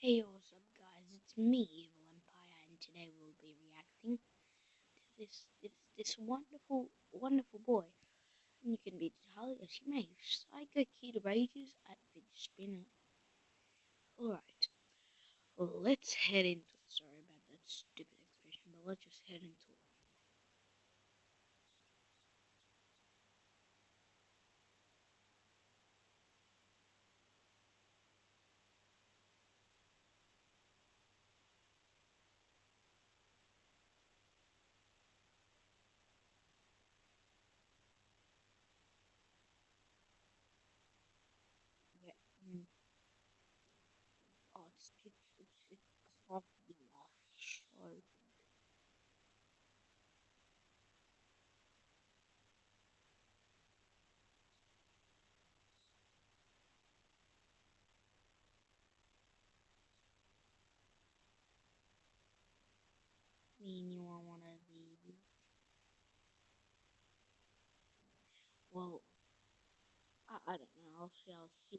Hey, what's up, guys? It's me, Evil Empire, and today we'll be reacting to this wonderful boy. And you can be Charlie as you may. Psycho Kid rages at fidget spinner. Alright, well, let's head into it. Sorry about that stupid expression, but let's just head into it. Yeah, mm, oh, it's coffee. So, me and you are one of the. Well, I don't know. I'll see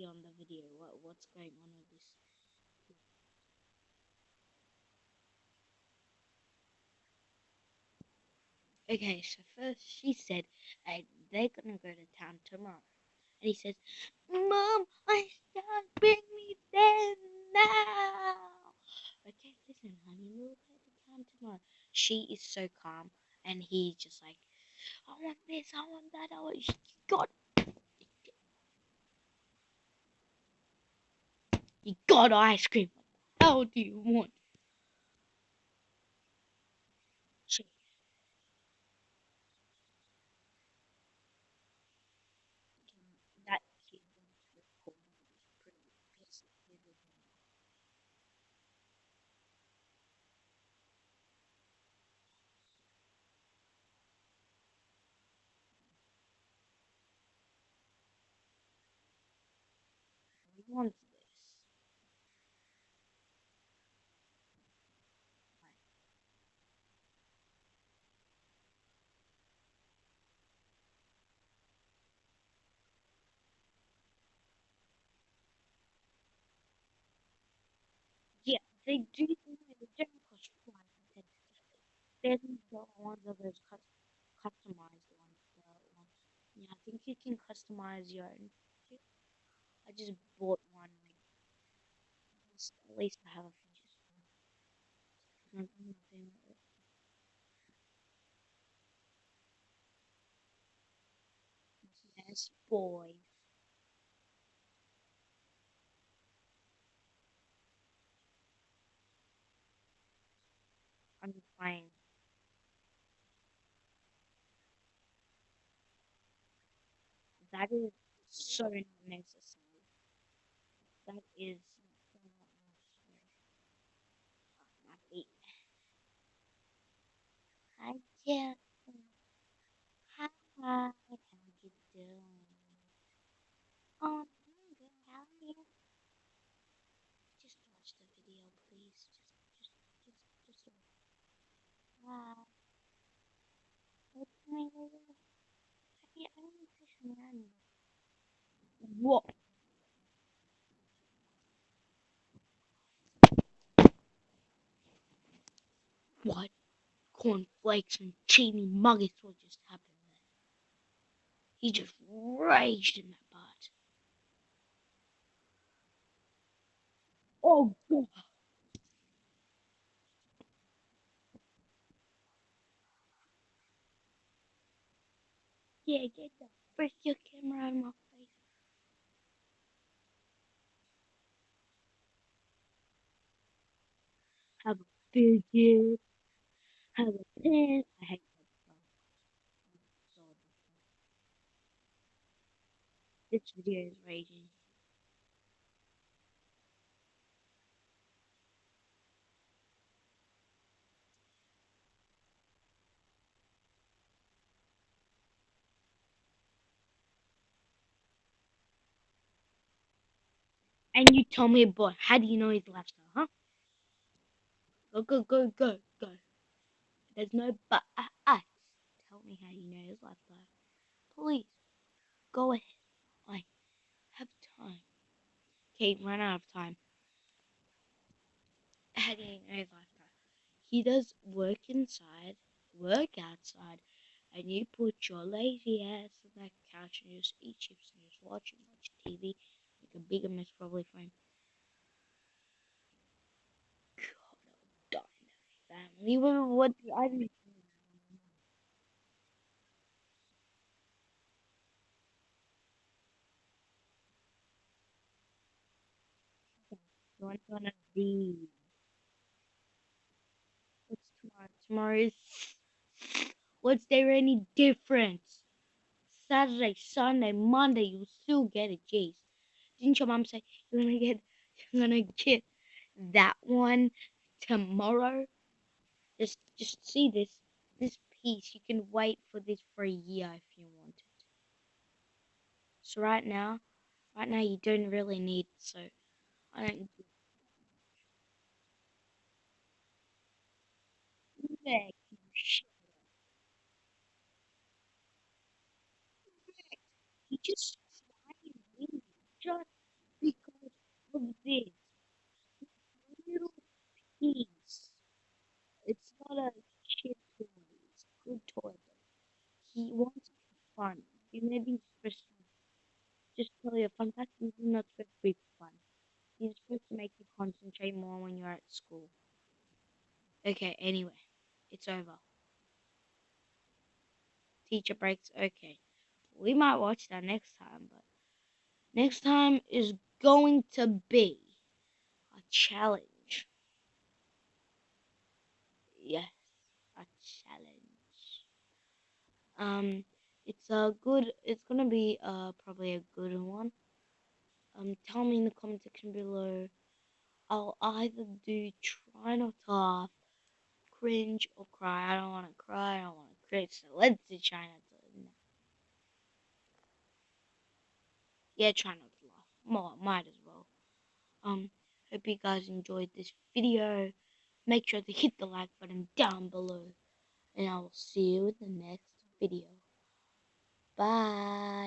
on the video what's going on with this. Okay, so first she said they're gonna go to town tomorrow. And he says, Mom, I can't bring me there now. Okay, listen, honey, we'll go to town tomorrow. She is so calm, and he's just like, I want this, I want that, I want. God, you got ice cream. What the hell do you want? She, that kid wants to record is pretty pissed. He wants this. Yeah, they do. They don't cost 5 and 10. Then the ones of those customized ones. The ones. Yeah, I think you can customize your own. Fidget. I just bought one. Like, at least I have a fidget spinner. Nothing. Yes, boy. I'm fine. That is so not necessary. That is so not necessary. My feet. Hi, Jeff. Hi. How you doing? Oh, I'm good. How are you? Just watch the video, please. Just. Uh, what's my name? Yeah, I don't fish around. What? What? Cornflakes and cheesy nuggets what just happened there? He just raged in that part. Oh, God. Yeah, get the frick your camera out of my face. Have a fidget. Have a pen. I hate that stuff. So this video is raging. And you told me about how do you know his lifestyle, huh? Go. There's no but. Tell me how you know his lifestyle. Please, go ahead. I have time. Okay, run out of time. I didn't know like that. He does work inside, work outside, and you put your lazy ass on that couch and just eat chips and just watch TV. Like a bigger mess probably for him. God, I'll die in that family. What I didn't. What's gonna be? What's tomorrow? Tomorrow is. What's there any difference? Saturday, Sunday, Monday, you still get it, jeez. Didn't your mom say you're gonna get that one tomorrow? Just see this piece. You can wait for this for a year if you want it. So right now you don't really need it, so I don't give a shit. You just trying to win just because of this little piece. It's not a shit toy. It's a good toy. He wants it for fun. You maybe supposed to just tell you a fun fact. This is not supposed to be fun. He's supposed to make you concentrate more when you're at school. Okay, anyway, it's over. Teacher breaks. Okay, we might watch that next time, but next time is going to be a challenge. Yes, a challenge. Um, it's a good. It's gonna be probably a good one. Tell me in the comment section below. I'll either do try not to laugh, cringe, or cry. I don't want to cry. I don't want to cringe. So let's do try not to. No. Yeah, try not to laugh. More, might as well. Hope you guys enjoyed this video. Make sure to hit the like button down below, and I will see you in the next video. Bye.